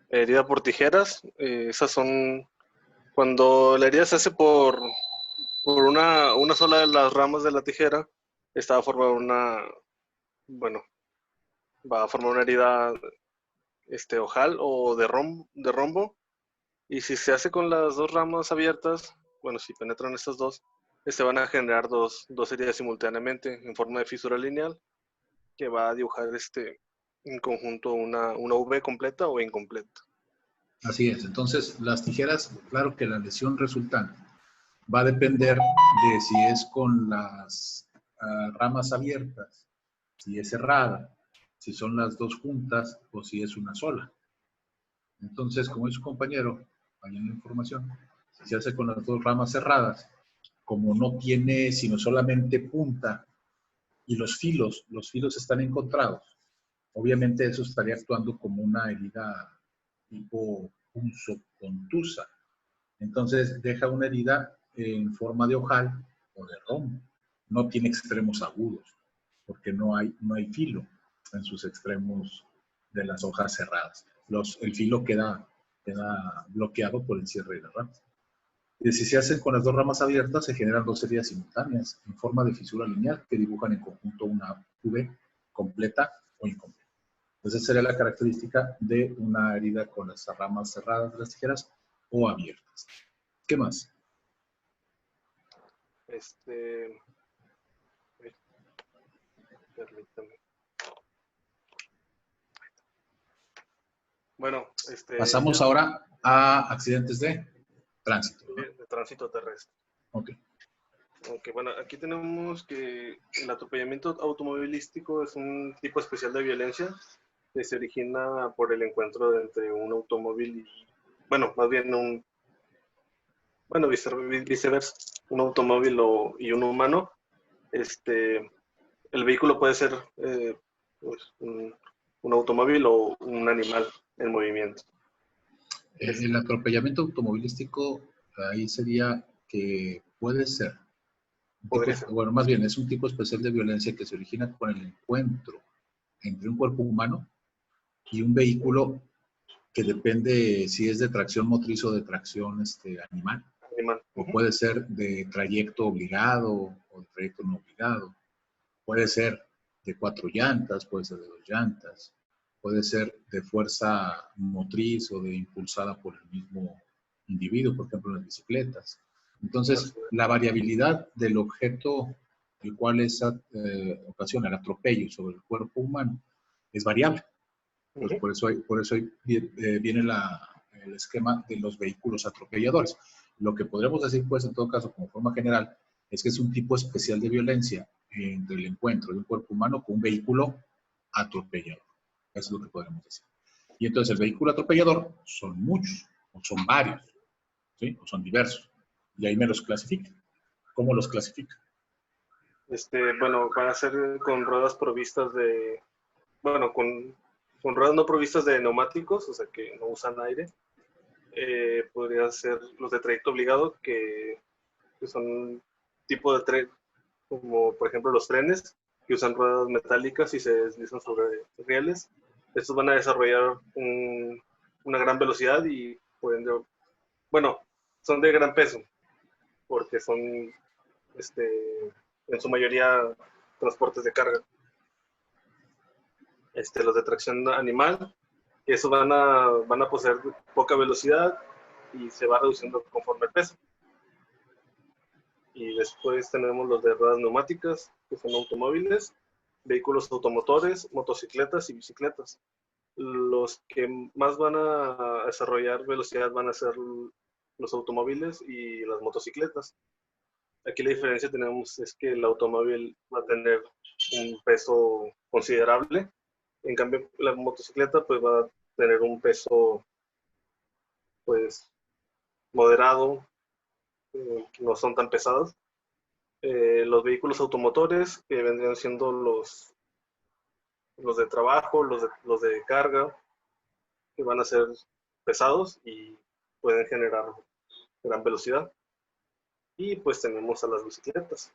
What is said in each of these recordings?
Herida por tijeras, esas son cuando la herida se hace por una sola de las ramas de la tijera, esta va a formar bueno, va a formar una herida ojal o de rombo. Y si se hace con las dos ramas abiertas, bueno, si penetran estas dos, van a generar dos heridas simultáneamente en forma de fisura lineal que va a dibujar en conjunto una V completa o incompleta. Así es. Entonces, las tijeras, claro que la lesión resultante va a depender de si es con las ramas abiertas, si es cerrada, si son las dos juntas o si es una sola. Entonces, como dice su compañero, ahí en la información, si se hace con las dos ramas cerradas, como no tiene sino solamente punta y los filos están encontrados, obviamente eso estaría actuando como una herida tipo punzocontusa. Entonces deja una herida en forma de ojal o de rombo. No tiene extremos agudos, porque no hay filo en sus extremos de las hojas cerradas. El filo queda bloqueado por el cierre de las ramas. Y si se hacen con las dos ramas abiertas, se generan dos heridas simultáneas en forma de fisura lineal que dibujan en conjunto una V completa o incompleta. Esa sería la característica de una herida con las ramas cerradas de las tijeras o abiertas. ¿Qué más? Permítame. Bueno, pasamos ahora a accidentes de tránsito, ¿no? De tránsito terrestre. Ok. Ok, bueno, aquí tenemos que el atropellamiento automovilístico es un tipo especial de violencia que se origina por el encuentro entre un automóvil y, bueno, más bien viceversa, un automóvil y un humano. El vehículo puede ser pues, un automóvil o un animal en movimiento. El atropellamiento automovilístico, ahí sería que puede ser, bueno, más bien es un tipo especial de violencia que se origina con el encuentro entre un cuerpo humano y un vehículo que depende si es de tracción motriz o de tracción animal. O puede ser de trayecto obligado o de trayecto no obligado. Puede ser de 4 llantas, puede ser de 2 llantas, puede ser de fuerza motriz o de impulsada por el mismo individuo, por ejemplo en las bicicletas. Entonces, la variabilidad del objeto el cual ocasiona el atropello sobre el cuerpo humano es variable. Pues por eso viene el esquema de los vehículos atropelladores. Lo que podríamos decir, pues, en todo caso, como forma general, es que es un tipo especial de violencia entre el encuentro de un cuerpo humano con un vehículo atropellador. Eso es lo que podríamos decir. Y entonces el vehículo atropellador son muchos, o son varios, ¿sí? O son diversos. Y ahí me los clasifica. ¿Cómo los clasifica? Bueno, van a ser con ruedas provistas de, bueno, con ruedas no provistas de neumáticos, o sea que no usan aire. Podrían ser los de trayecto obligado, que son tipo de tren, como por ejemplo los trenes, que usan ruedas metálicas y se deslizan sobre rieles. Estos van a desarrollar una gran velocidad y pueden, bueno, son de gran peso, porque son en su mayoría transportes de carga. Los de tracción animal, que esos van a poseer poca velocidad y se va reduciendo conforme el peso. Y después tenemos los de ruedas neumáticas, que son automóviles, vehículos automotores, motocicletas y bicicletas. Los que más van a desarrollar velocidad van a ser los automóviles y las motocicletas. Aquí la diferencia tenemos es que el automóvil va a tener un peso considerable, en cambio la motocicleta pues va a tener un peso pues moderado, no son tan pesados. Los vehículos automotores, que vendrían siendo los de trabajo, los de carga, que van a ser pesados y pueden generar gran velocidad. Y pues tenemos a las bicicletas,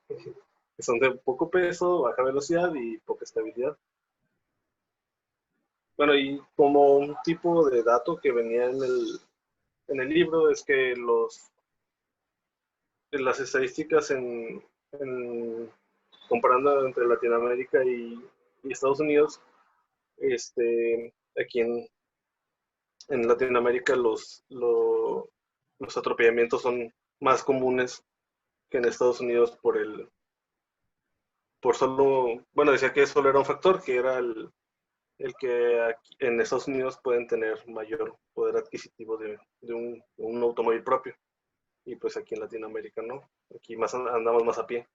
que son de poco peso, baja velocidad y poca estabilidad. Bueno, y como un tipo de dato que venía en el libro es que las estadísticas comparando entre Latinoamérica y Estados Unidos, aquí en Latinoamérica los atropellamientos son más comunes que en Estados Unidos por solo, bueno, decía que solo era un factor, que era el que aquí, en Estados Unidos pueden tener mayor poder adquisitivo de un automóvil propio. Y pues aquí en Latinoamérica no. Aquí más andamos más a pie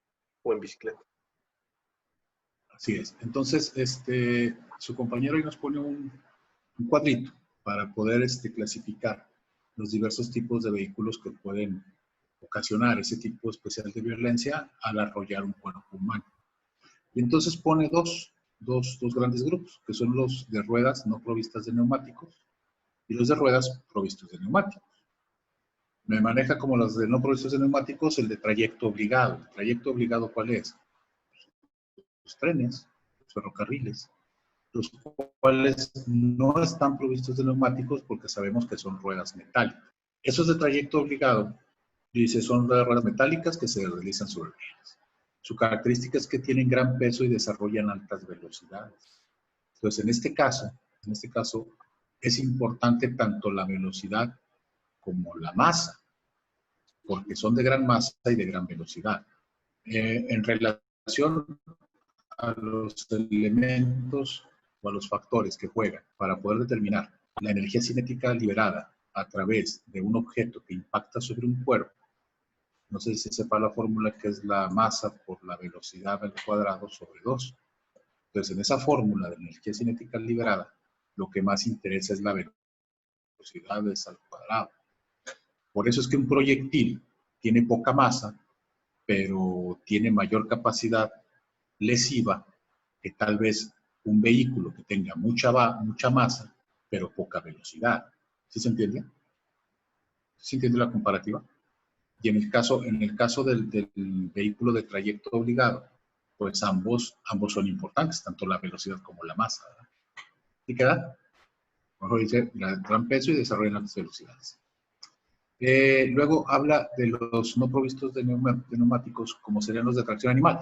o en bicicleta. Así es. Entonces, su compañero ahí nos pone un cuadrito para poder clasificar los diversos tipos de vehículos que pueden ocasionar ese tipo especial de violencia al arrollar un cuerpo humano. Y entonces pone dos grandes grupos, que son los de ruedas no provistas de neumáticos y los de ruedas provistos de neumáticos. Me maneja como los de no provistos de neumáticos el de trayecto obligado. ¿El trayecto obligado cuál es? Los trenes, los ferrocarriles, los cuales no están provistos de neumáticos porque sabemos que son ruedas metálicas. Esos de trayecto obligado, dice, son ruedas metálicas que se deslizan sobre vías. Su característica es que tienen gran peso y desarrollan altas velocidades. Entonces, en este caso, es importante tanto la velocidad como la masa, porque son de gran masa y de gran velocidad. En relación a los elementos o a los factores que juegan para poder determinar la energía cinética liberada a través de un objeto que impacta sobre un cuerpo, no sé si sepa la fórmula que es la masa por la velocidad al cuadrado sobre 2. Entonces, en esa fórmula de energía cinética liberada, lo que más interesa es la velocidad al cuadrado. Por eso es que un proyectil tiene poca masa, pero tiene mayor capacidad lesiva que tal vez un vehículo que tenga mucha masa, pero poca velocidad. ¿Sí se entiende? ¿Sí se entiende la comparativa? Y en el caso del vehículo de trayecto obligado, pues ambos son importantes, tanto la velocidad como la masa, ¿verdad? ¿Sí queda? Mejor dice, gran peso y desarrollan altas velocidades. Luego habla de los no provistos de neumáticos, como serían los de tracción animal.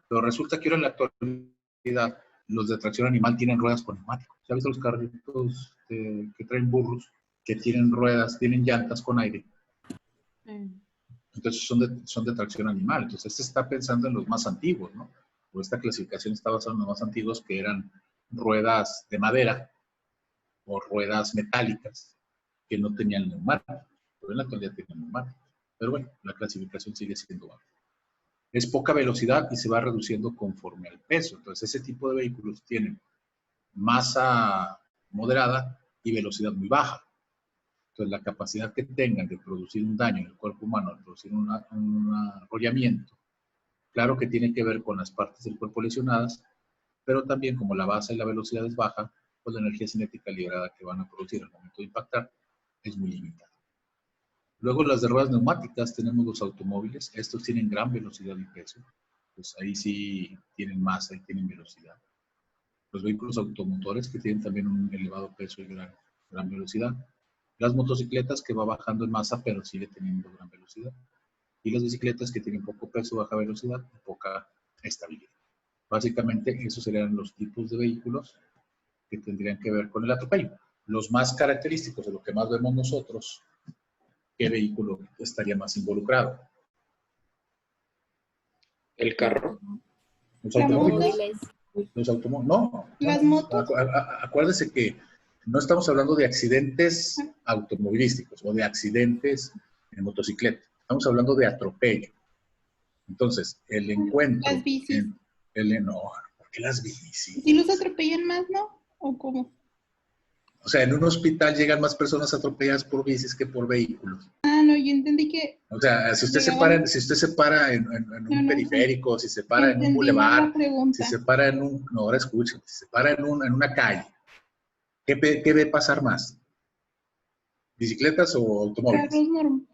Pero resulta que ahora en la actualidad los de tracción animal tienen ruedas con neumáticos. ¿Se han visto los carritos que traen burros, que tienen ruedas, tienen llantas con aire? Entonces son de tracción animal. Entonces este está pensando en los más antiguos, ¿no? O esta clasificación está basada en los más antiguos, que eran ruedas de madera o ruedas metálicas que no tenían neumáticos. Pero en la actualidad tienen neumáticos. Pero bueno, la clasificación sigue siendo baja. Es poca velocidad y se va reduciendo conforme al peso. Entonces, ese tipo de vehículos tienen masa moderada y velocidad muy baja. Entonces, la capacidad que tengan de producir un daño en el cuerpo humano, de producir un arrollamiento, claro que tiene que ver con las partes del cuerpo lesionadas, pero también como la base y la velocidad es baja, pues la energía cinética liberada que van a producir al momento de impactar es muy limitada. Luego las de ruedas neumáticas tenemos los automóviles. Estos tienen gran velocidad y peso. Pues ahí sí tienen masa y tienen velocidad. Los vehículos automotores que tienen también un elevado peso y gran velocidad. Las motocicletas que va bajando en masa pero sigue teniendo gran velocidad. Y las bicicletas que tienen poco peso, baja velocidad y poca estabilidad. Básicamente esos serían los tipos de vehículos que tendrían que ver con el atropello. Los más característicos de lo que más vemos nosotros, ¿qué vehículo estaría más involucrado? ¿El carro? Los automóviles. Los automóviles. No. Las motos. Acuérdese que no estamos hablando de accidentes automovilísticos o de accidentes en motocicleta. Estamos hablando de atropello. Entonces, el encuentro. Las bicis. No, ¿por qué las bicis? ¿Sí los atropellan más, no? ¿O cómo? O sea, en un hospital llegan más personas atropelladas por bicis que por vehículos. Ah, no, yo entendí que... O sea, si usted se para en un periférico, si se para en un bulevar, si se para en un... No, ahora escucha, si se para en una calle, ¿qué ve pasar más? ¿Bicicletas o automóviles?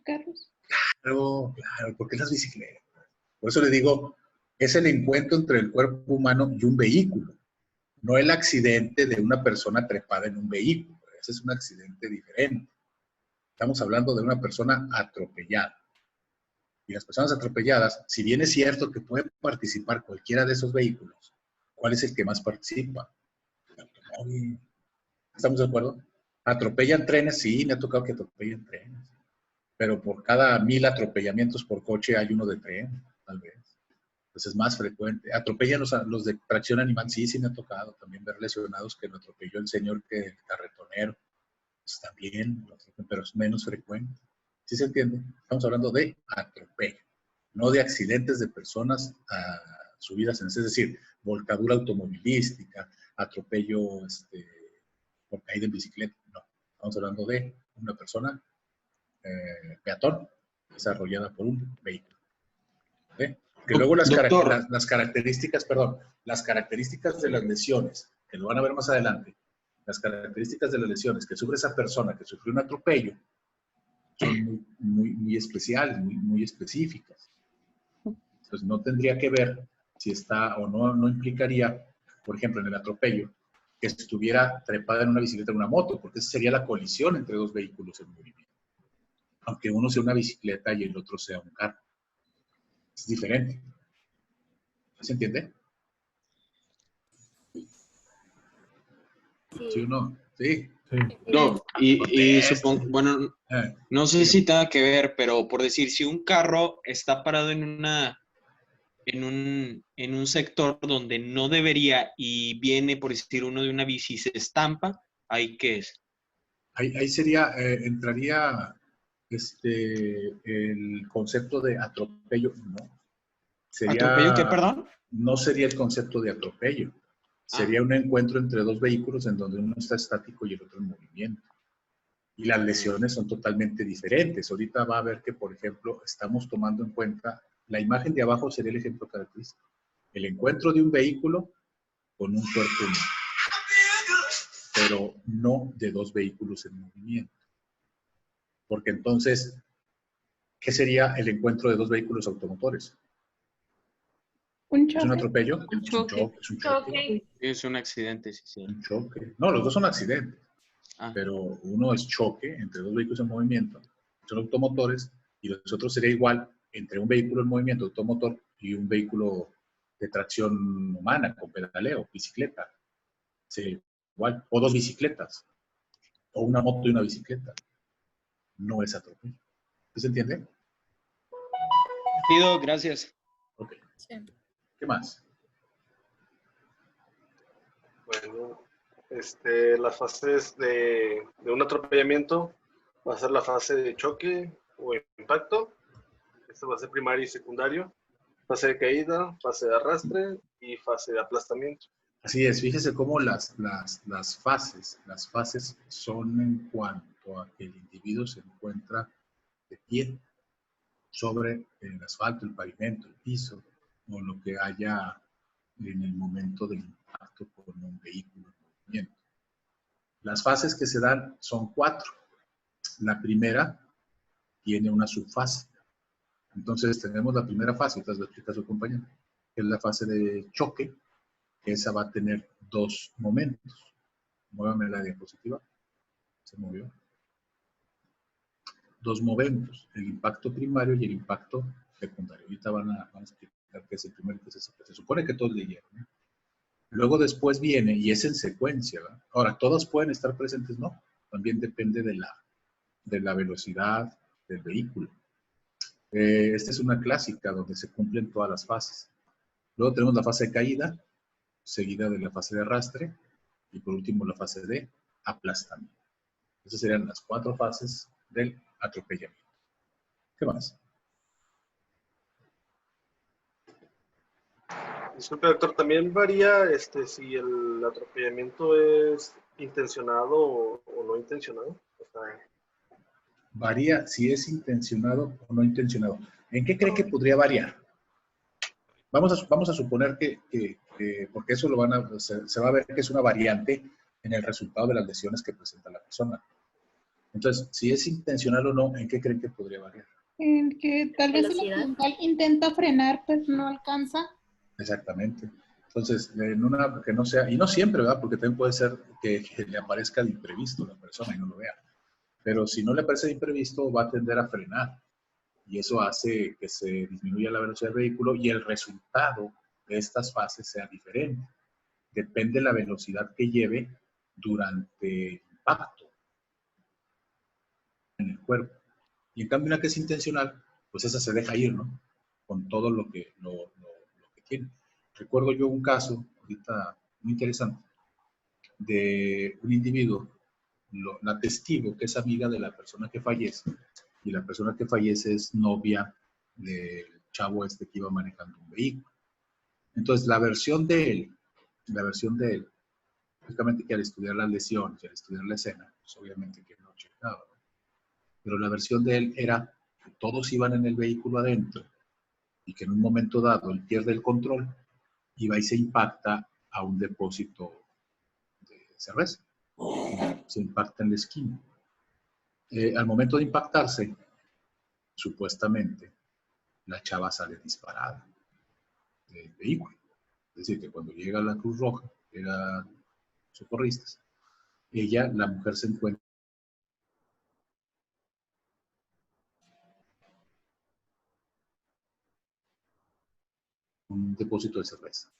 Carros. Claro, ¿por qué las bicicletas? Por eso le digo, es el encuentro entre el cuerpo humano y un vehículo. no el accidente de una persona trepada en un vehículo. Ese es un accidente diferente. Estamos hablando de una persona atropellada. Y las personas atropelladas, si bien es cierto que puede participar cualquiera de esos vehículos, ¿cuál es el que más participa? El automóvil. ¿Estamos de acuerdo? ¿Atropellan trenes? Sí, me ha tocado que atropellen trenes. Pero por cada 1000 atropellamientos por coche hay uno de tren, tal vez. Entonces es más frecuente. ¿Atropellan los de tracción animal? Sí, sí me ha tocado también ver lesionados que lo atropelló el señor que el carretonero. Pues también, pero es menos frecuente. ¿Sí se entiende? Estamos hablando de atropello, no de accidentes de personas subidas en, es decir, volcadura automovilística, atropello por caída en bicicleta. No, estamos hablando de una persona peatón desarrollada por un vehículo. ¿Sí? Que luego las características, perdón, las características de las lesiones, que lo van a ver más adelante, las características de las lesiones que sufre esa persona que sufrió un atropello son muy especiales, muy específicas. Entonces no tendría que ver si está o no implicaría, por ejemplo, en el atropello, que estuviera trepada en una bicicleta o en una moto, porque esa sería la colisión entre dos vehículos en movimiento. Aunque uno sea una bicicleta y el otro sea un carro. Es diferente. ¿Se entiende? ¿Sí o no? Sí. No, y supongo, bueno, no sé si tenga que ver, pero por decir, si un carro está parado en un sector donde no debería y viene, por decir, uno de una bici y se estampa, ¿ahí qué es? Ahí sería, entraría el concepto de atropello, no. ¿Atropello qué, perdón? No sería el concepto de atropello. Sería un encuentro entre dos vehículos en donde uno está estático y el otro en movimiento. Y las lesiones son totalmente diferentes. Ahorita va a ver que, por ejemplo, estamos tomando en cuenta, la imagen de abajo sería el ejemplo característico. El encuentro de un vehículo con un cuerpo humano, pero no de dos vehículos en movimiento. Porque entonces, ¿qué sería el encuentro de dos vehículos automotores? Un ¿Es un choque. atropello? Un choque. Es un choque. Es un accidente, sí. Un choque. No, los dos son accidentes. Ah. Pero uno es choque entre dos vehículos en movimiento, son automotores, y los otros sería igual entre un vehículo en movimiento automotor y un vehículo de tracción humana, con pedaleo, bicicleta. Sí, igual. O dos bicicletas. O una moto y una bicicleta. No es atropello. ¿Sí se entiende? Pido, gracias. Ok. Sí. ¿Qué más? Bueno, las fases de un atropellamiento va a ser la fase de choque o impacto. Esto va a ser primario y secundario. Fase de caída, fase de arrastre y fase de aplastamiento. Así es, fíjese cómo las fases son en cuanto a que el individuo se encuentra de pie sobre el asfalto, el pavimento, el piso, o lo que haya en el momento del impacto con un vehículo en movimiento. Las fases que se dan son 4. La primera tiene una subfase. Entonces tenemos la primera fase, ahorita lo explica su compañero, que es la fase de choque, que esa va a tener 2 momentos. Muévame la diapositiva. Se movió. 2 momentos, el impacto primario y el impacto secundario. Ahorita van a explicar qué es el primero y qué es el segundo. Se supone que todos leyeron, ¿eh? Luego después viene, y es en secuencia, ¿verdad? Ahora, ¿todas pueden estar presentes? No. También depende de la velocidad del vehículo. Esta es una clásica donde se cumplen todas las fases. Luego tenemos la fase de caída, seguida de la fase de arrastre, y por último la fase de aplastamiento. Esas serían las 4 fases del atropellamiento. ¿Qué más? Disculpe, doctor, ¿también varía si el atropellamiento es intencionado o no intencionado? O sea, Varía si es intencionado o no intencionado. ¿En qué cree que podría variar? Vamos a suponer que porque eso se va a ver que es una variante en el resultado de las lesiones que presenta la persona. Entonces, si es intencional o no, ¿en qué creen que podría variar? En que tal vez el Velocidad. accidental intenta frenar, pero no alcanza. Exactamente. Entonces, en una que no sea, y no siempre, ¿verdad? Porque también puede ser que le aparezca de imprevisto a la persona y no lo vea. Pero si no le aparece de imprevisto, va a tender a frenar. Y eso hace que se disminuya la velocidad del vehículo y el resultado de estas fases sea diferente. Depende de la velocidad que lleve durante el impacto en el cuerpo. Y en cambio, una que es intencional, pues esa se deja ir, ¿no? Con todo lo que tiene. Recuerdo yo un caso, ahorita muy interesante, de un individuo, la testigo, que es amiga de la persona que fallece, y la persona que fallece es novia del chavo este que iba manejando un vehículo. Entonces, la versión de él, lógicamente que al estudiar las lesiones y al estudiar la escena, pues obviamente que no checaba, ¿no? Pero la versión de él era que todos iban en el vehículo adentro y que en un momento dado él pierde el control y va y se impacta a un depósito de cerveza. Se impacta en la esquina. Al momento de impactarse, supuestamente, la chava sale disparada del vehículo. Es decir, que cuando llega la Cruz Roja, llegan socorristas, la mujer se encuentra en un depósito de cerveza.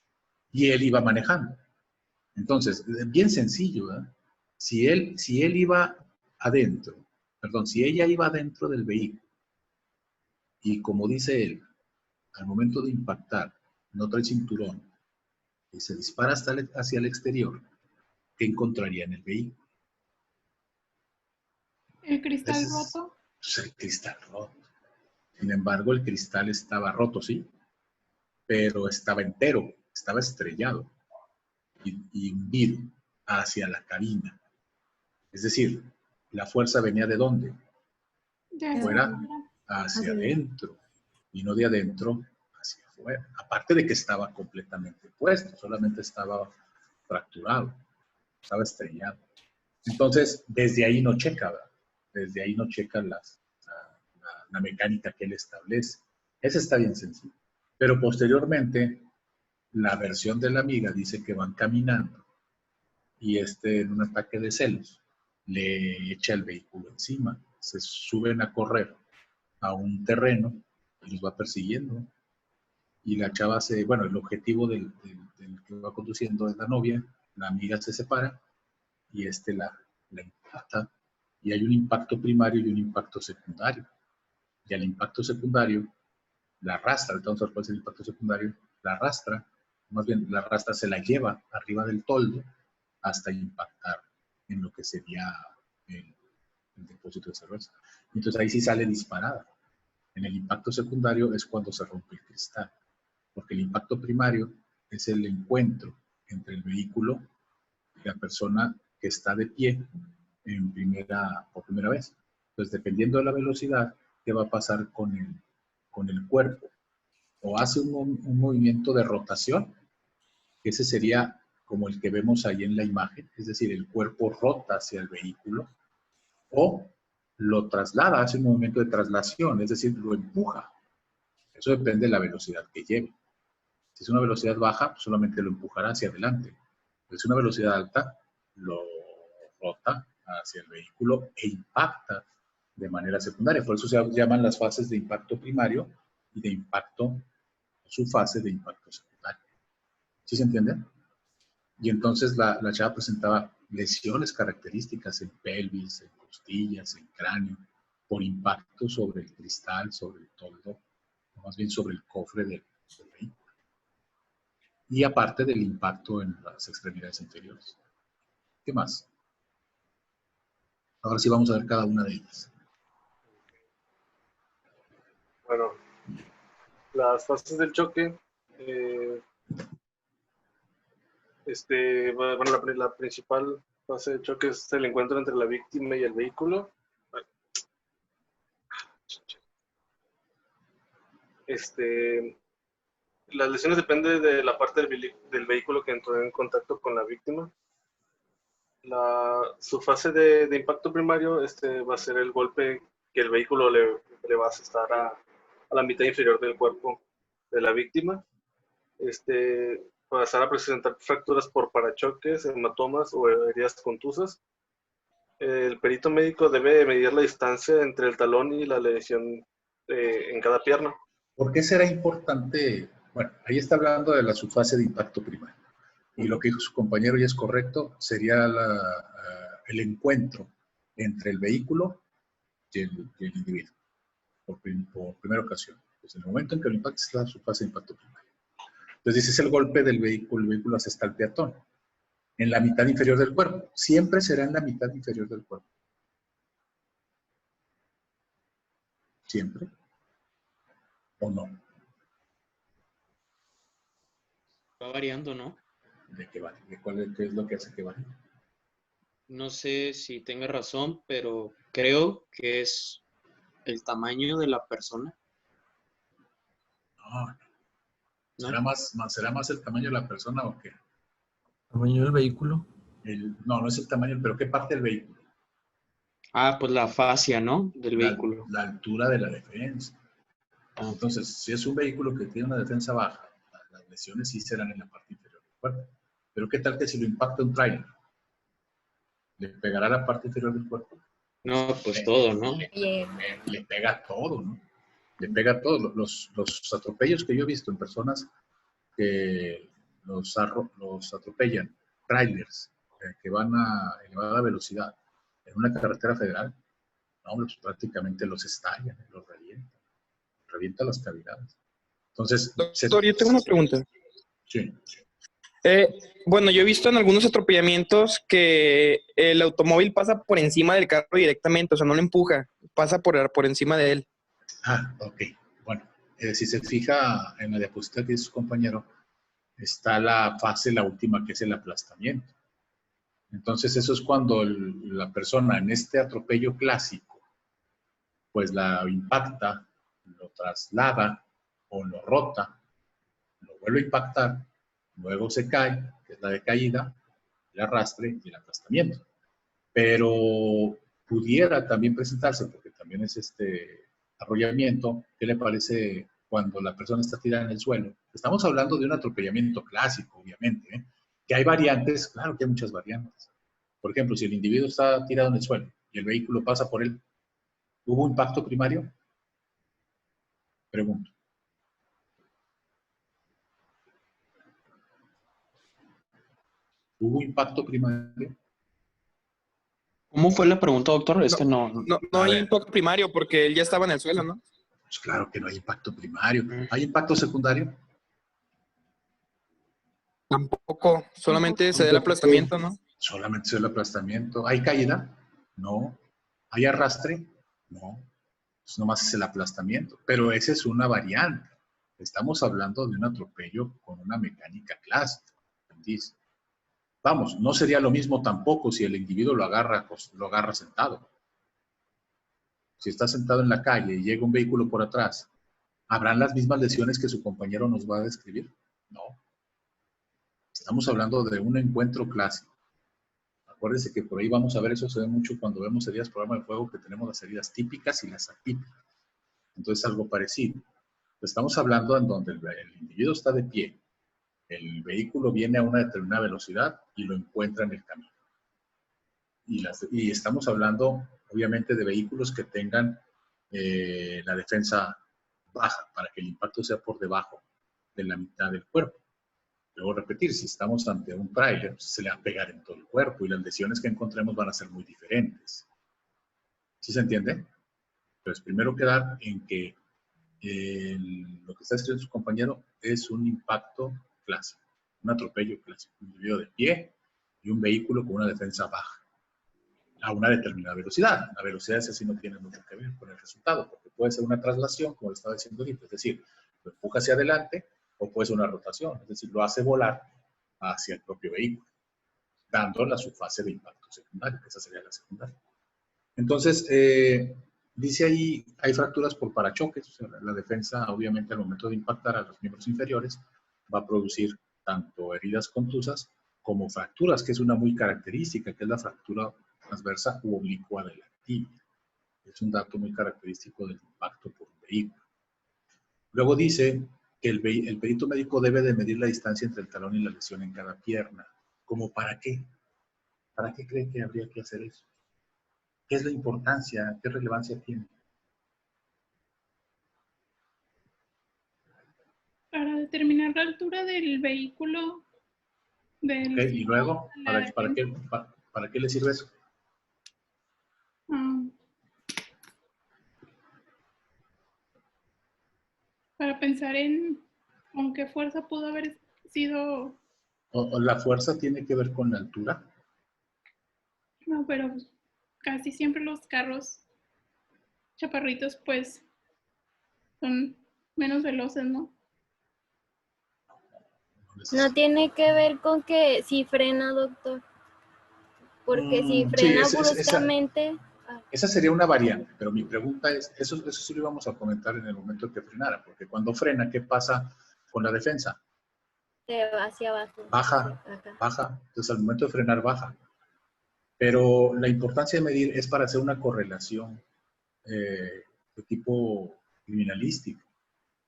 Y él iba manejando. Entonces, bien sencillo, ¿verdad? Si él iba adentro, perdón, si ella iba adentro del vehículo, y como dice él, al momento de impactar, no trae cinturón, y se dispara hacia el exterior, ¿qué encontraría en el vehículo? ¿El cristal roto? Pues el cristal roto. Sin embargo, el cristal estaba roto, sí, pero estaba entero, estaba estrellado y hundido hacia la cabina. Es decir, la fuerza venía ¿de dónde? Fuera hacia adentro, y no de adentro hacia afuera. Aparte de que estaba completamente puesto, solamente estaba fracturado, estaba estrellado. Entonces, desde ahí no checa, ¿verdad? Desde ahí no checa la mecánica que él establece. Ese está bien sencillo. Pero posteriormente, la versión de la amiga dice que van caminando y en un ataque de celos, le echa el vehículo encima. Se suben a correr a un terreno y los va persiguiendo. Y la chava bueno, el objetivo del que va conduciendo es la novia, la amiga se separa y la impacta. Y hay un impacto primario y un impacto secundario. Y al impacto secundario la arrastra, entonces cuál es el impacto secundario, la arrastra, más bien la arrastra, se la lleva arriba del toldo hasta impactar en lo que sería el depósito de cerveza. Entonces ahí sí sale disparada. En el impacto secundario es cuando se rompe el cristal, porque el impacto primario es el encuentro entre el vehículo y la persona que está de pie por primera vez. Entonces, dependiendo de la velocidad, ¿qué va a pasar con el cuerpo? O hace un movimiento de rotación, que ese sería como el que vemos ahí en la imagen, es decir, el cuerpo rota hacia el vehículo, o lo traslada, hace un movimiento de traslación, es decir, lo empuja. Eso depende de la velocidad que lleve. Si es una velocidad baja, solamente lo empujará hacia adelante. Si es una velocidad alta, lo rota hacia el vehículo e impacta de manera secundaria. Por eso se llaman las fases de impacto primario y de impacto, su fase de impacto secundario. ¿Sí se entiende? Y entonces la chava presentaba lesiones características en pelvis, en costillas, en cráneo, por impacto sobre el cristal, sobre el toldo, o más bien sobre el cofre del vehículo. Y aparte del impacto en las extremidades inferiores. ¿Qué más? Ahora sí vamos a ver cada una de ellas. Bueno, las fases del choque, bueno, la principal fase de choque es el encuentro entre la víctima y el vehículo. Las lesiones dependen de la parte del vehículo que entró en contacto con la víctima. Su fase de impacto primario va a ser el golpe que el vehículo le va a asestar a la mitad inferior del cuerpo de la víctima. pasar a presentar fracturas por parachoques, hematomas o heridas contusas. El perito médico debe medir la distancia entre el talón y la lesión en cada pierna. ¿Por qué será importante? Bueno, ahí está hablando de la subfase de impacto primario. Y lo que dijo su compañero, y es correcto, sería el encuentro entre el vehículo y el individuo, por primera ocasión. Pues en el momento en que lo impacta es la subfase de impacto primario. Entonces dice, es el golpe del vehículo, el vehículo asesta al peatón, en la mitad inferior del cuerpo. Siempre será en la mitad inferior del cuerpo. Siempre. ¿O no? Va variando, ¿no? ¿De qué vale? ¿Qué es lo que hace que varíe? No sé si tenga razón, pero creo que es el tamaño de la persona, No, ¿no? ¿Será más el tamaño de la persona o qué? ¿Tamaño del vehículo? No, no es el tamaño, pero ¿qué parte del vehículo? Ah, pues la fascia, ¿no? Del vehículo. La altura de la defensa. Ah, Entonces, si es un vehículo que tiene una defensa baja, las lesiones sí serán en la parte inferior del cuerpo. Pero ¿qué tal que si lo impacta un tráiler? ¿Le pegará la parte inferior del cuerpo? no, pues todo, ¿no? Le pega todo, ¿no? Le pega todo. Los atropellos que yo he visto en personas que los atropellan, trailers que van a elevada velocidad en una carretera federal, no, hombre, pues prácticamente los estallan, los revienta las cavidades. Entonces, Doctor, yo tengo una pregunta. sí. Bueno, yo he visto en algunos atropellamientos que el automóvil pasa por encima del carro directamente, o sea, no lo empuja, pasa por encima de él. Ah, ok. Bueno, si se fija en la diapositiva que dice su compañero, está la fase, la última, que es el aplastamiento. Entonces, eso es cuando la persona en este atropello clásico, pues la impacta, lo traslada o lo rota, lo vuelve a impactar, luego se cae, que es la decaída, el arrastre y el aplastamiento. Pero pudiera también presentarse, porque también es arrollamiento, ¿qué le parece cuando la persona está tirada en el suelo? Estamos hablando de un atropellamiento clásico, obviamente, ¿eh? Que hay variantes, claro que hay muchas variantes. Por ejemplo, si el individuo está tirado en el suelo y el vehículo pasa por él, ¿hubo impacto primario? Pregunto. ¿Hubo impacto primario? ¿Cómo fue la pregunta, doctor? Es que no. No hay impacto primario porque él ya estaba en el suelo, ¿no? Pues claro que no hay impacto primario. ¿Hay impacto secundario? Tampoco, solamente se da el aplastamiento, ¿no? Solamente es el aplastamiento. ¿Hay caída? No. ¿Hay arrastre? No. Pues nomás es el aplastamiento. Pero esa es una variante. Estamos hablando de un atropello con una mecánica clásica. ¿Entendís? Vamos, no sería lo mismo tampoco si el individuo lo agarra sentado. Si está sentado en la calle y llega un vehículo por atrás, ¿habrán las mismas lesiones que su compañero nos va a describir? No. Estamos hablando de un encuentro clásico. Acuérdense que por ahí vamos a ver, eso se ve mucho cuando vemos heridas por arma de fuego, que tenemos las heridas típicas y las atípicas. Entonces, algo parecido. Estamos hablando en donde el individuo está de pie, el vehículo viene a una determinada velocidad y lo encuentra en el camino. Y estamos hablando, obviamente, de vehículos que tengan la defensa baja, para que el impacto sea por debajo de la mitad del cuerpo. Luego repetir, si estamos ante un tráiler, pues se le va a pegar en todo el cuerpo y las lesiones que encontremos van a ser muy diferentes. ¿Sí se entiende? Entonces, primero quedar en que lo que está escribiendo su compañero es un impacto clásico, un atropello clásico, un individuo de pie y un vehículo con una defensa baja a una determinada velocidad. La velocidad esa sí no tiene mucho que ver con el resultado, porque puede ser una traslación, como lo estaba diciendo ahorita, es decir, lo empuja hacia adelante o puede ser una rotación, es decir, lo hace volar hacia el propio vehículo, dando su fase de impacto secundario, que esa sería la secundaria. Entonces, dice ahí, hay fracturas por parachoques, o sea, la defensa, obviamente, al momento de impactar a los miembros inferiores, va a producir tanto heridas contusas como fracturas, que es una muy característica, que es la fractura transversa u oblicua de la tibia. Es un dato muy característico del impacto por un vehículo. Luego dice que el perito médico debe de medir la distancia entre el talón y la lesión en cada pierna. ¿Cómo para qué? ¿Para qué cree que habría que hacer eso? ¿Qué es la importancia? ¿Qué relevancia tiene? Para determinar la altura del vehículo. Ok, y luego, ¿para qué le sirve eso? Para pensar en con qué fuerza pudo haber sido. ¿O la fuerza tiene que ver con la altura? No, pero casi siempre los carros chaparritos pues son menos veloces, ¿no? No tiene que ver con que si frena, doctor. Porque si frena Sí, bruscamente... esa sería una variante, pero mi pregunta es, eso sí lo íbamos a comentar en el momento en que frenara, porque cuando frena, ¿qué pasa con la defensa? Hacia abajo. Baja. Entonces al momento de frenar baja. Pero la importancia de medir es para hacer una correlación de tipo criminalístico.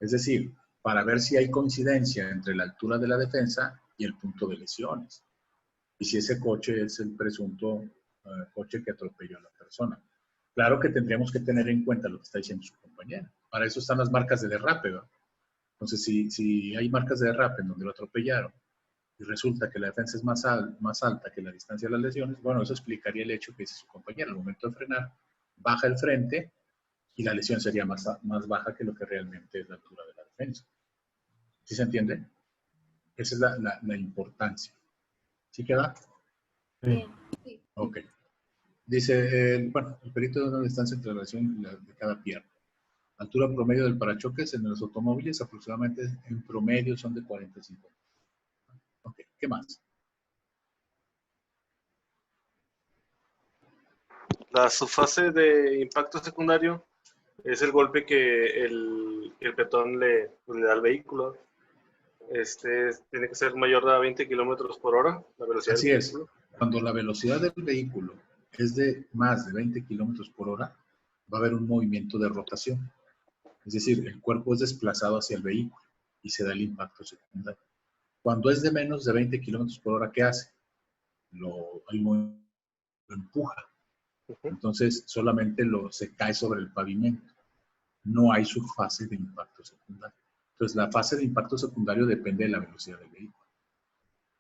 Es decir, para ver si hay coincidencia entre la altura de la defensa y el punto de lesiones. Y si ese coche es el presunto coche que atropelló a la persona. Claro que tendríamos que tener en cuenta lo que está diciendo su compañera. Para eso están las marcas de derrape, ¿verdad? Entonces, si hay marcas de derrape en donde lo atropellaron y resulta que la defensa es más alta que la distancia de las lesiones, bueno, eso explicaría el hecho que dice su compañera. Al momento de frenar, baja el frente y la lesión sería más baja que lo que realmente es la altura de la defensa. ¿Sí se entiende? Esa es la importancia. ¿Sí queda? Sí. Ok. Dice, bueno, el perito da una distancia entre la lesión de cada pierna. Altura promedio del parachoques en los automóviles aproximadamente en promedio son de 45. Ok, ¿qué más? La subfase de impacto secundario es el golpe que el peatón le da al vehículo. Tiene que ser mayor a 20 kilómetros por hora, la velocidad Así del es. vehículo. Cuando la velocidad del vehículo es de más de 20 kilómetros por hora, va a haber un movimiento de rotación. Es decir, el cuerpo es desplazado hacia el vehículo y se da el impacto secundario. Cuando es de menos de 20 kilómetros por hora, ¿qué hace? Lo empuja. Entonces, solamente se cae sobre el pavimento. No hay su fase de impacto secundario. Entonces, la fase de impacto secundario depende de la velocidad del vehículo.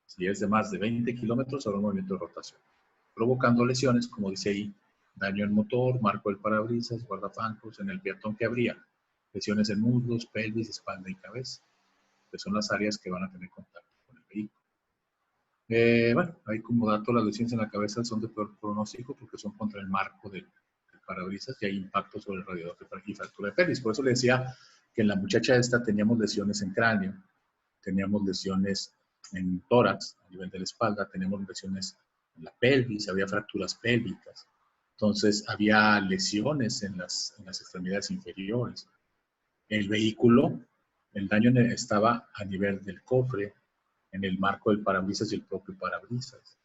Si es de más de 20 kilómetros, habrá un movimiento de rotación, provocando lesiones, como dice ahí, daño en motor, marco del parabrisas, guardafancos, en el peatón que habría, lesiones en muslos, pelvis, espalda y cabeza, que son las áreas que van a tener contacto con el vehículo. Bueno, ahí como dato, las lesiones en la cabeza son de peor pronóstico porque son contra el marco del parabrisas y hay impacto sobre el radiador y fractura de pelvis. Por eso le decía que en la muchacha esta teníamos lesiones en cráneo, teníamos lesiones en tórax, a nivel de la espalda, teníamos lesiones en la pelvis, había fracturas pélvicas. Entonces, había lesiones en las extremidades inferiores. El vehículo, el daño estaba a nivel del cofre, en el marco del parabrisas y el propio parabrisas.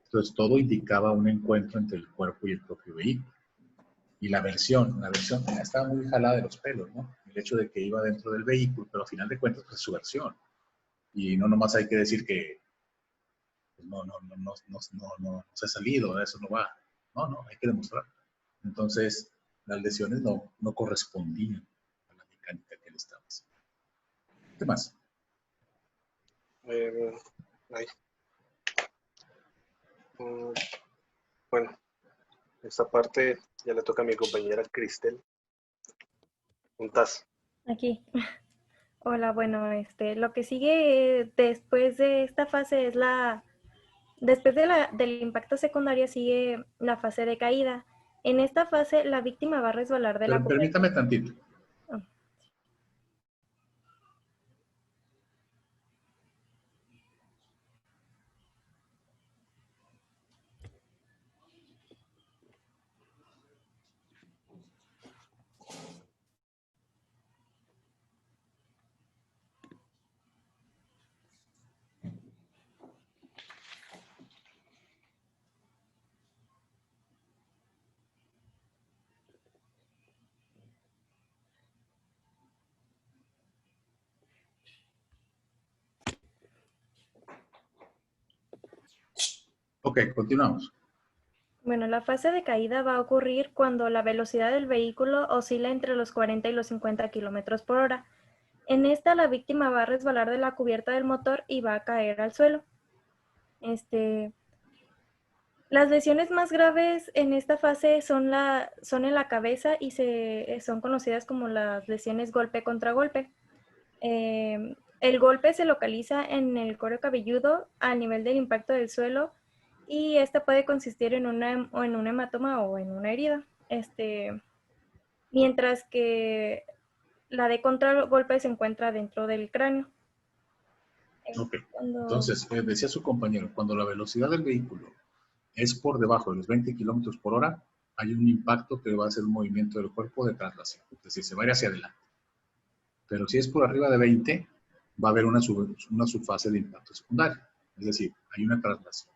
Entonces, todo indicaba un encuentro entre el cuerpo y el propio vehículo. Y la versión estaba muy jalada de los pelos, ¿no? El hecho de que iba dentro del vehículo, pero al final de cuentas, pues es su versión. Y no nomás hay que decir que pues, no se ha salido, eso no va. No, hay que demostrar. Entonces, las lesiones no correspondían a la mecánica que le estaba haciendo. ¿Qué más? Bueno, esta parte ya le toca a mi compañera Cristel. Un tazo. Aquí. Hola, bueno, lo que sigue después de esta fase es después del impacto secundario sigue la fase de caída. En esta fase la víctima va a resbalar de la cubierta. Permítame tantito. Ok, continuamos. Bueno, la fase de caída va a ocurrir cuando la velocidad del vehículo oscila entre los 40 y los 50 kilómetros por hora. En esta, la víctima va a resbalar de la cubierta del motor y va a caer al suelo. Las lesiones más graves en esta fase son en la cabeza y son conocidas como las lesiones golpe contra golpe. El golpe se localiza en el cuero cabelludo al nivel del impacto del suelo y esta puede consistir en un hematoma o en una herida. Mientras que la de contragolpe se encuentra dentro del cráneo. Ok, entonces, decía su compañero, cuando la velocidad del vehículo es por debajo de los 20 kilómetros por hora, hay un impacto que va a hacer un movimiento del cuerpo de traslación, es decir, se va a ir hacia adelante. Pero si es por arriba de 20, va a haber una subfase de impacto secundario, es decir, hay una traslación,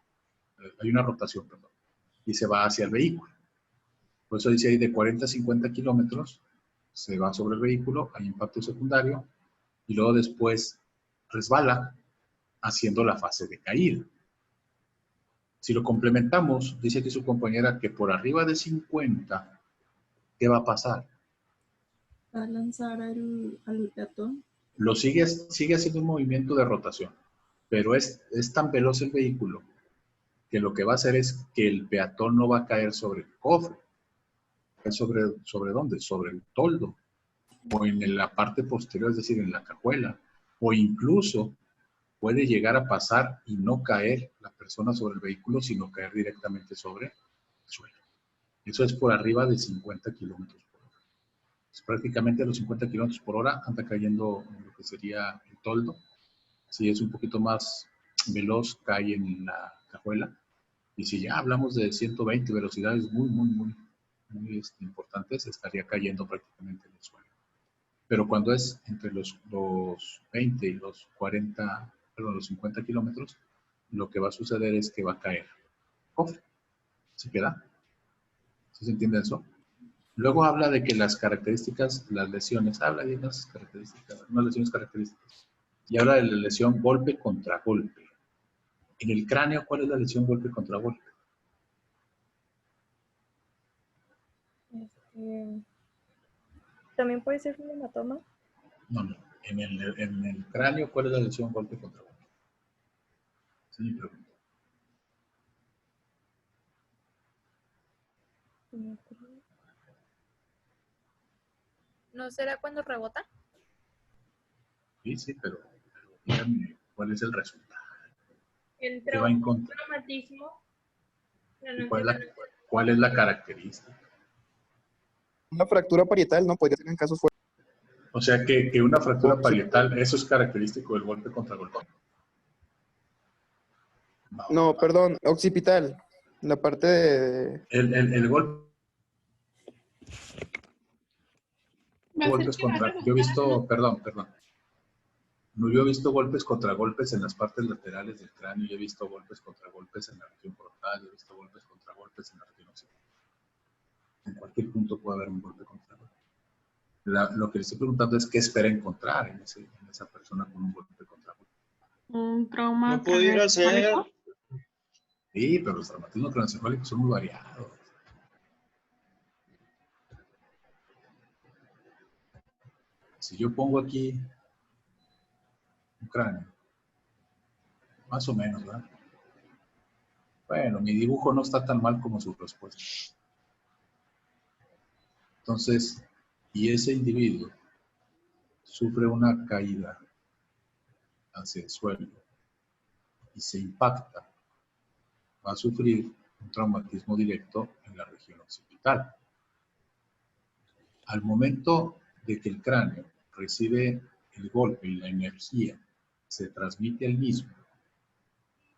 hay una rotación, perdón, y se va hacia el vehículo. Por eso dice ahí de 40 a 50 kilómetros, se va sobre el vehículo, hay impacto secundario, y luego después resbala haciendo la fase de caída. Si lo complementamos, dice aquí su compañera que por arriba de 50, ¿qué va a pasar? Va a lanzar al peatón. Lo sigue haciendo un movimiento de rotación, pero es tan veloz el vehículo que lo que va a hacer es que el peatón no va a caer sobre el cofre. ¿Sobre dónde? Sobre el toldo, o en la parte posterior, es decir, en la cajuela, o incluso puede llegar a pasar y no caer la persona sobre el vehículo, sino caer directamente sobre el suelo. Eso es por arriba de 50 kilómetros por hora. Pues prácticamente a los 50 kilómetros por hora anda cayendo en lo que sería el toldo. Si es un poquito más veloz, cae en la cajuela. Y si ya hablamos de 120 velocidades muy importantes, estaría cayendo prácticamente en el suelo. Pero cuando es entre los 20 y los 40, perdón, los 50 kilómetros, lo que va a suceder es que va a caer. Cofre. ¿Se queda? ¿Sí se entiende eso? Luego habla de que las características, las lesiones, habla de unas lesiones características. Y habla de la lesión golpe contra golpe. En el cráneo, ¿cuál es la lesión golpe contra golpe? ¿También puede ser un hematoma? No. En el cráneo, ¿cuál es la lesión golpe contra golpe? Esa es mi pregunta. ¿No será cuando rebota? Sí, pero díganme, ¿cuál es el resultado? El ¿Qué va en contra? traumatismo. ¿Y cuál es la característica? Una fractura parietal, ¿no? Podría ser en casos fuertes. O sea, que una fractura parietal, eso es característico del golpe contra golpe. No, perdón, occipital. La parte de... El golpe... golpes contra... Yo he visto, perdón. No, yo he visto golpes contra golpes en las partes laterales del cráneo, yo he visto golpes contra golpes en la región frontal, yo he visto golpes contra golpes en la región occipital. En cualquier punto puede haber un golpe contra golpe. Lo que le estoy preguntando es qué espera encontrar en esa persona con un golpe contra golpe. Un trauma. No pudiera ser. Sí, pero los traumatismos craneoencefálicos son muy variados. Si yo pongo aquí un cráneo, más o menos, ¿verdad? Bueno, mi dibujo no está tan mal como su respuesta. Entonces, y ese individuo sufre una caída hacia el suelo y se impacta, va a sufrir un traumatismo directo en la región occipital. Al momento de que el cráneo recibe el golpe y la energía se transmite al mismo,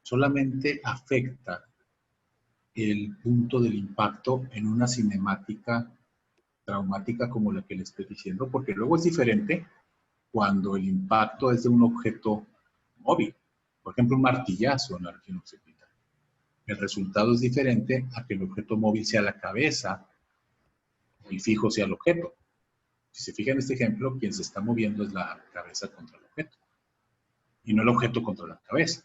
solamente afecta el punto del impacto en una cinemática traumática como la que le estoy diciendo, porque luego es diferente cuando el impacto es de un objeto móvil, por ejemplo un martillazo en la región occipital. El resultado es diferente a que el objeto móvil sea la cabeza y fijo sea el objeto. Si se fijan en este ejemplo, quien se está moviendo es la cabeza contra el objeto y no el objeto contra la cabeza.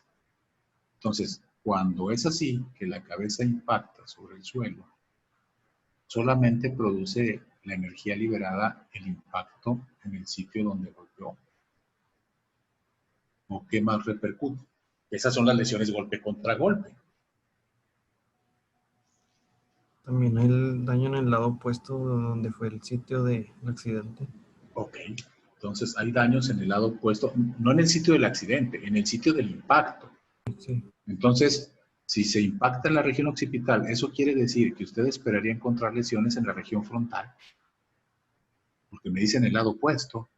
Entonces, Cuando es así, que la cabeza impacta sobre el suelo, solamente produce la energía liberada el impacto en el sitio donde golpeó. ¿O qué más repercute? Esas son las lesiones golpe contra golpe. También hay el daño en el lado opuesto donde fue el sitio del accidente. Ok, entonces hay daños en el lado opuesto, no en el sitio del accidente, en el sitio del impacto. Sí. Entonces, si se impacta en la región occipital, eso quiere decir que usted esperaría encontrar lesiones en la región frontal. Porque me dicen el lado opuesto.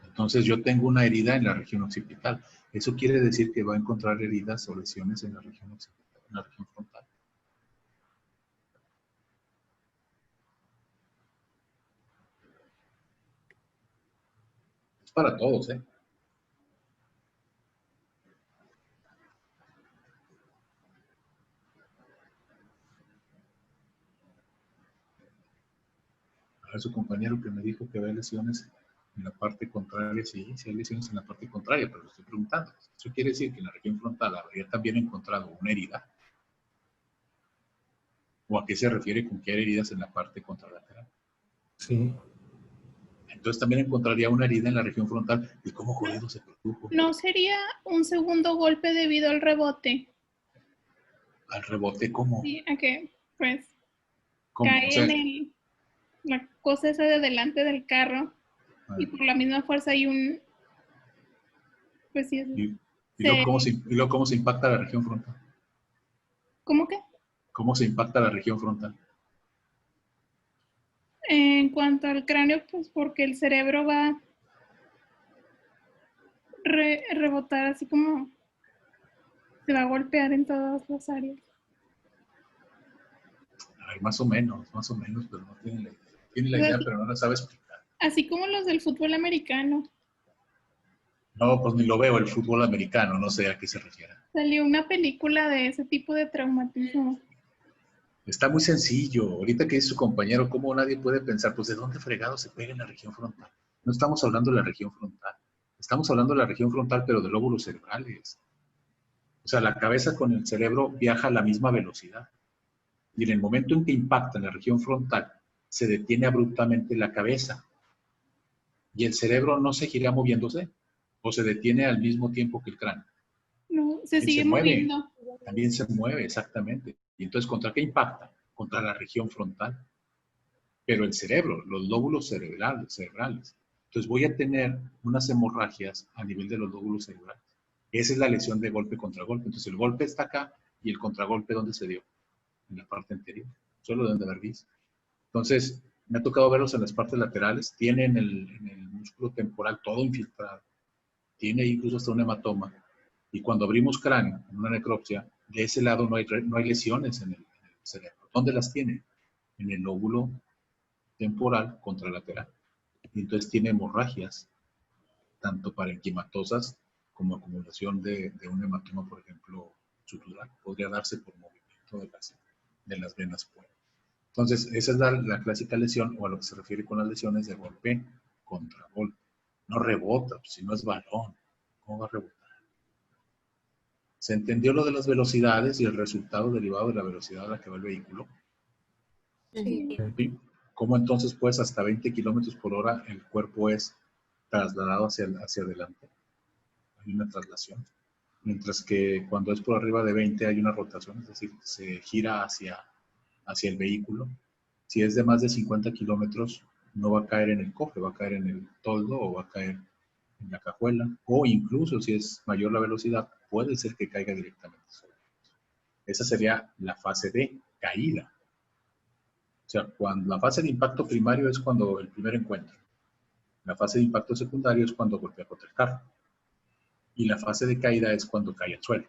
Entonces yo tengo una herida en la región occipital. Eso quiere decir que va a encontrar heridas o lesiones en la región occipital, en la región frontal. Es para todos, ¿eh? A su compañero que me dijo que ve lesiones en la parte contraria, sí, sí hay lesiones en la parte contraria, pero lo estoy preguntando. Eso quiere decir que en la región frontal habría también encontrado una herida. ¿O a qué se refiere con que hay heridas en la parte contralateral? Sí. Entonces también encontraría una herida en la región frontal. ¿Y cómo jodido se produjo? ¿No sería un segundo golpe debido al rebote? ¿Al rebote cómo? Sí, a que pues ¿Cómo? cae O sea, en la cosa esa de delante del carro y por la misma fuerza hay un... Pues sí, ¿Y luego cómo se impacta la región frontal? ¿Cómo que? ¿Cómo se impacta la región frontal? En cuanto al cráneo, pues porque el cerebro va a rebotar así como se va a golpear en todas las áreas. A ver, más o menos, pero no tiene la idea, pero no la sabe explicar. Así como los del fútbol americano. No, pues ni lo veo el fútbol americano, no sé a qué se refiere. Salió una película de ese tipo de traumatismo. Está muy sencillo. Ahorita que dice su compañero, ¿cómo nadie puede pensar? Pues, ¿de dónde fregado se pega en la región frontal? No estamos hablando de la región frontal. Estamos hablando de la región frontal, pero de lóbulos cerebrales. O sea, la cabeza con el cerebro viaja a la misma velocidad. Y en el momento en que impacta en la región frontal, se detiene abruptamente la cabeza. Y el cerebro no seguirá moviéndose, o se detiene al mismo tiempo que el cráneo. No, se sigue moviendo. También se mueve, exactamente. Y entonces, ¿contra qué impacta? Contra la región frontal. Pero el cerebro, los lóbulos cerebrales. Entonces voy a tener unas hemorragias a nivel de los lóbulos cerebrales. Esa es la lesión de golpe contra golpe. Entonces el golpe está acá y el contragolpe, ¿dónde se dio? En la parte anterior. Solo donde haber visto. Entonces, me ha tocado verlos en las partes laterales. Tiene en el músculo temporal todo infiltrado. Tiene incluso hasta un hematoma. Y cuando abrimos cráneo, en una necropsia, de ese lado no hay lesiones en el cerebro. ¿Dónde las tiene? En el lóbulo temporal contralateral. Y entonces tiene hemorragias, tanto parenquimatosas como acumulación de un hematoma, por ejemplo, sutural. Podría darse por movimiento de las venas. Entonces, esa es la clásica lesión, o a lo que se refiere con las lesiones de golpe contra golpe. No rebota, pues, si no es balón. ¿Cómo va a rebotar? ¿Se entendió lo de las velocidades y el resultado derivado de la velocidad a la que va el vehículo? Sí. ¿Sí? ¿Cómo entonces, pues, hasta 20 kilómetros por hora el cuerpo es trasladado hacia adelante? Hay una traslación. Mientras que cuando es por arriba de 20 hay una rotación, es decir, se gira hacia el vehículo. Si es de más de 50 kilómetros, no va a caer en el cofre, va a caer en el toldo o va a caer en la cajuela. O incluso, si es mayor la velocidad, puede ser que caiga directamente sobre él. Esa sería la fase de caída. O sea, cuando la fase de impacto primario es cuando el primer encuentro. La fase de impacto secundario es cuando golpea contra el carro. Y la fase de caída es cuando cae al suelo.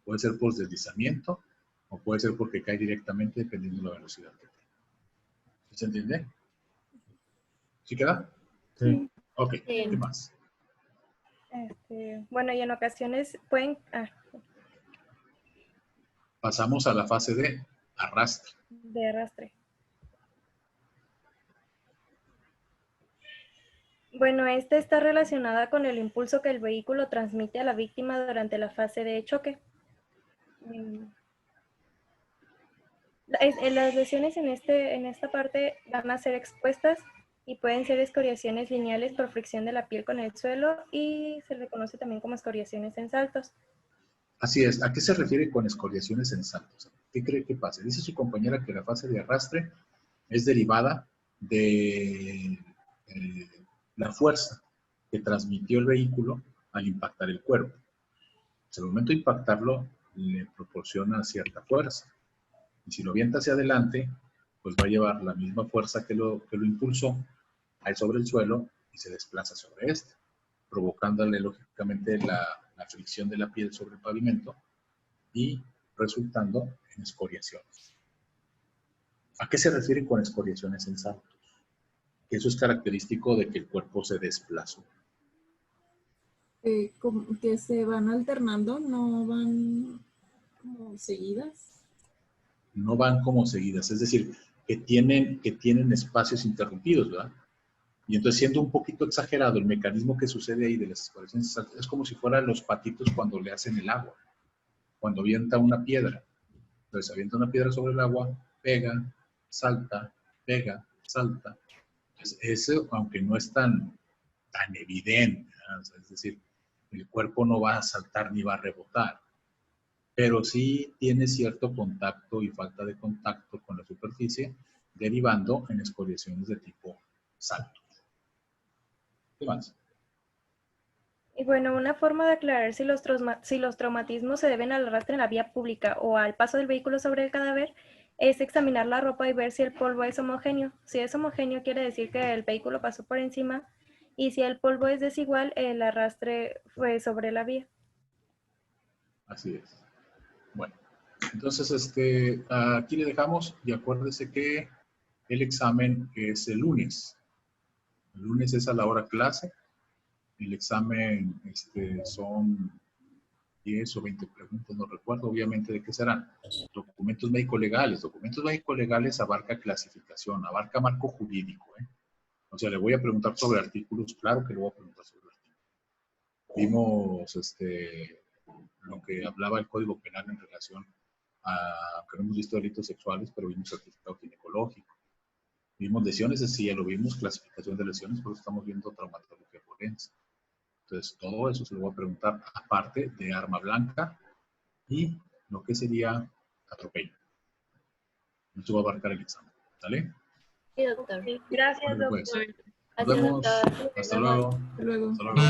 Puede ser por deslizamiento o puede ser porque cae directamente dependiendo de la velocidad que tenga. ¿Se entiende? ¿Sí queda? Sí. Ok, ¿qué más? Bueno, y en ocasiones pueden... Pasamos a la fase de arrastre. De arrastre. Bueno, esta está relacionada con el impulso que el vehículo transmite a la víctima durante la fase de choque. Las lesiones en esta parte van a ser expuestas y pueden ser escoriaciones lineales por fricción de la piel con el suelo y se le conoce también como escoriaciones en saltos. Así es. ¿A qué se refiere con escoriaciones en saltos? ¿Qué cree que pase? Dice su compañera que la fase de arrastre es derivada de la fuerza que transmitió el vehículo al impactar el cuerpo. Al momento de impactarlo, le proporciona cierta fuerza. Y si lo avienta hacia adelante, pues va a llevar la misma fuerza que lo impulsó sobre el suelo y se desplaza sobre este, provocándole lógicamente la fricción de la piel sobre el pavimento y resultando en escoriaciones. ¿A qué se refiere con escoriaciones en saltos? Eso es característico de que el cuerpo se desplazó. Que se van alternando, no van como seguidas. No van como seguidas, es decir, que tienen espacios interrumpidos, ¿verdad? Y entonces, siendo un poquito exagerado el mecanismo que sucede ahí de las escoriaciones en saltos, es como si fueran los patitos cuando le hacen el agua, cuando avienta una piedra. Entonces, avienta una piedra sobre el agua, pega, salta, pega, salta. Entonces, eso, aunque no es tan evidente, ¿verdad? O sea, es decir, el cuerpo no va a saltar ni va a rebotar, pero sí tiene cierto contacto y falta de contacto con la superficie, derivando en escoriaciones de tipo salto. ¿Qué más? Y bueno, una forma de aclarar si los traumatismos se deben al arrastre en la vía pública o al paso del vehículo sobre el cadáver es examinar la ropa y ver si el polvo es homogéneo. Si es homogéneo, quiere decir que el vehículo pasó por encima, y si el polvo es desigual, el arrastre fue sobre la vía. Así es. Bueno, entonces aquí le dejamos y acuérdese que el examen es el lunes. El lunes es a la hora clase. El examen son 10 o 20 preguntas, no recuerdo obviamente de qué serán. Documentos médico-legales. Documentos médico-legales abarca clasificación, abarca marco jurídico. O sea, le voy a preguntar sobre artículos, claro que le voy a preguntar sobre artículos. Vimos lo que hablaba el Código Penal en relación a que no hemos visto delitos sexuales, pero vimos certificado ginecológico. Vimos lesiones de silla, lo vimos, clasificación de lesiones, pero estamos viendo traumatología forense. Entonces, todo eso se lo voy a preguntar, aparte de arma blanca y lo que sería atropello. Esto va a abarcar el examen. ¿Sale? Sí, doctor. Gracias, Bueno, pues, doctor. nos vemos. Hasta luego. Hasta luego. Hasta luego.